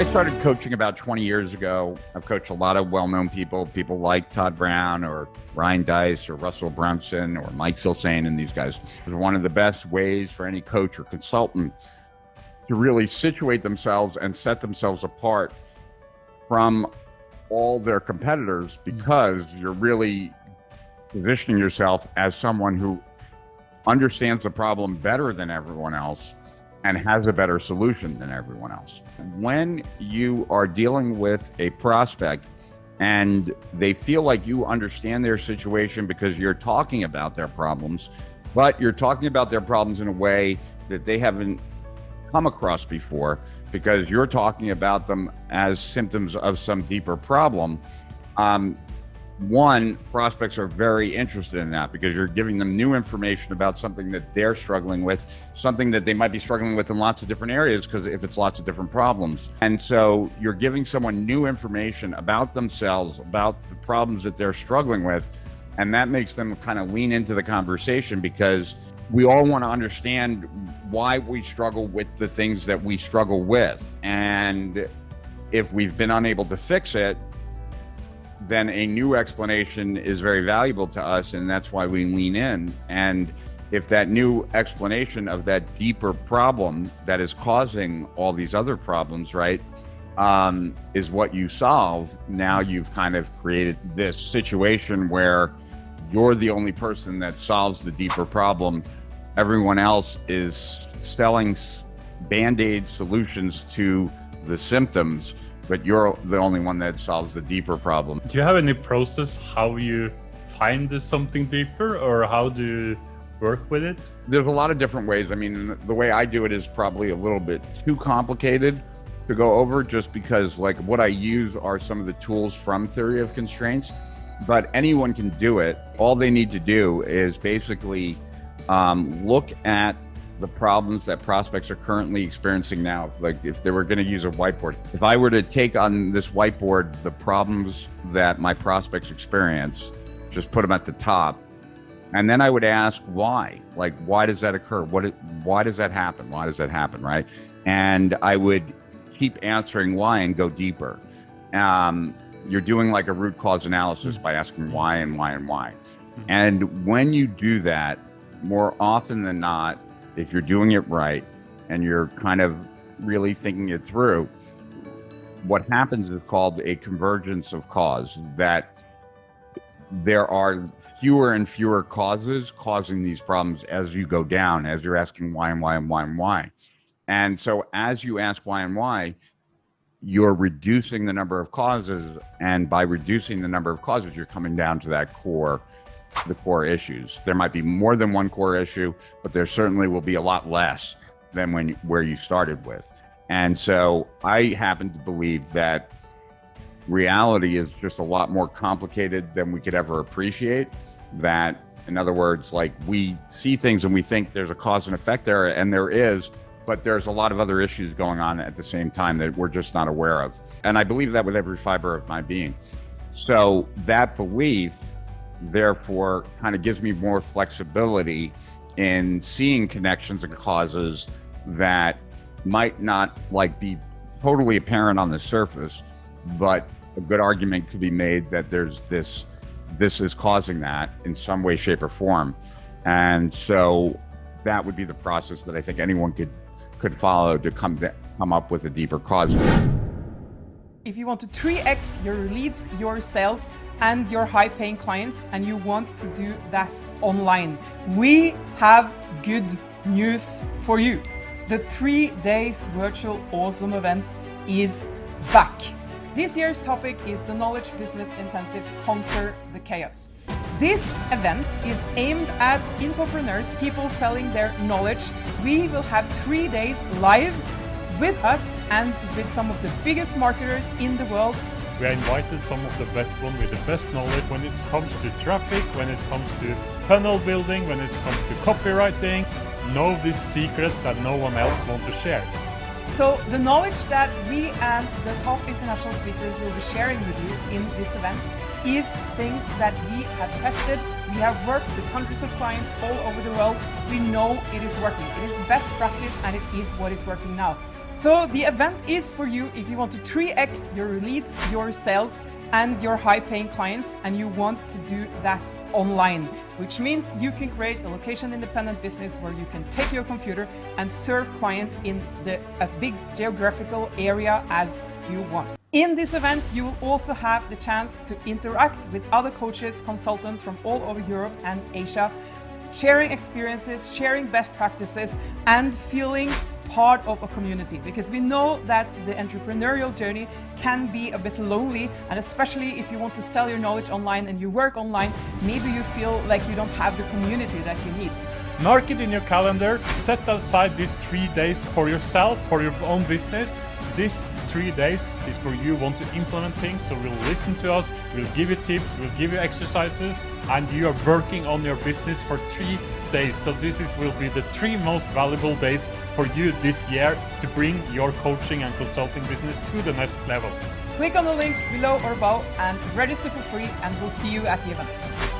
I started coaching about 20 years ago. I've coached a lot of well-known people like Todd Brown or Ryan Dice or Russell Brunson or Mike Silsane and these guys. It was one of the best ways for any coach or consultant to really situate themselves and set themselves apart from all their competitors, because you're really positioning yourself as someone who understands the problem better than everyone else and has a better solution than everyone else. When you are dealing with a prospect and they feel like you understand their situation because you're talking about their problems, but you're talking about their problems in a way that they haven't come across before, because you're talking about them as symptoms of some deeper problem. One, prospects are very interested in that because you're giving them new information about something that they're struggling with, something that they might be struggling with in lots of different areas, because if it's lots of different problems. And so you're giving someone new information about themselves, about the problems that they're struggling with, and that makes them kind of lean into the conversation, because we all want to understand why we struggle with the things that we struggle with. And if we've been unable to fix it, then a new explanation is very valuable to us, and that's why we lean in. And if that new explanation of that deeper problem that is causing all these other problems, right, is what you solve, now you've kind of created this situation where you're the only person that solves the deeper problem. Everyone else is selling Band-Aid solutions to the symptoms, but you're the only one that solves the deeper problem. Do you have any process how you find something deeper, or how do you work with it? There's a lot of different ways. I mean, the way I do it is probably a little bit too complicated to go over, just because like what I use are some of the tools from Theory of Constraints, but anyone can do it. All they need to do is basically look at the problems that prospects are currently experiencing now. Like if they were going to use a whiteboard, if I were to take on this whiteboard the problems that my prospects experience, just put them at the top, and then I would ask why. Like, why does that occur? Why does that happen? Why does that happen, right? And I would keep answering why and go deeper. You're doing like a root cause analysis by asking why and why and why. And when you do that, more often than not, if you're doing it right and you're kind of really thinking it through, what happens is called a convergence of cause, that there are fewer and fewer causes causing these problems as you go down, as you're asking why and why and why and why. And so as you ask why and why, you're reducing the number of causes, and by reducing the number of causes, you're coming down to that the core issues. There might be more than one core issue, but there certainly will be a lot less than where you started with. And so I happen to believe that reality is just a lot more complicated than we could ever appreciate. That, in other words, like we see things and we think there's a cause and effect there, and there is, but there's a lot of other issues going on at the same time that we're just not aware of. And I believe that with every fiber of my being. So that belief, therefore, kind of gives me more flexibility in seeing connections and causes that might not like be totally apparent on the surface, but a good argument could be made that there's this is causing that in some way, shape, or form. And so that would be the process that I think anyone could follow to come up with a deeper cause. If you want to 3x your leads, your sales, and your high-paying clients, and you want to do that online, we have good news for you. The 3 days virtual AweSM event is back. This year's topic is the Knowledge Business Intensive Conquer the Chaos. This event is aimed at infopreneurs, people selling their knowledge. We will have 3 days live with us and with some of the biggest marketers in the world. We invited some of the best ones with the best knowledge when it comes to traffic, when it comes to funnel building, when it comes to copywriting. Know these secrets that no one else wants to share. So the knowledge that we and the top international speakers will be sharing with you in this event is things that we have tested. We have worked with hundreds of clients all over the world. We know it is working. It is best practice and it is what is working now. So the event is for you if you want to 3x your leads, your sales, and your high-paying clients, and you want to do that online, which means you can create a location-independent business where you can take your computer and serve clients in as big geographical area as you want. In this event, you will also have the chance to interact with other coaches, consultants from all over Europe and Asia, sharing experiences, sharing best practices, and feeling part of a community, because we know that the entrepreneurial journey can be a bit lonely, and especially if you want to sell your knowledge online and you work online, maybe you feel like you don't have the community that you need. Mark it in your calendar, set aside these 3 days for yourself, for your own business. This 3 days is where you want to implement things, so we'll listen to us, we'll give you tips, we'll give you exercises, and you are working on your business for 3 days. So this will be the 3 most valuable days for you this year to bring your coaching and consulting business to the next level. Click on the link below or above and register for free, and we'll see you at the event.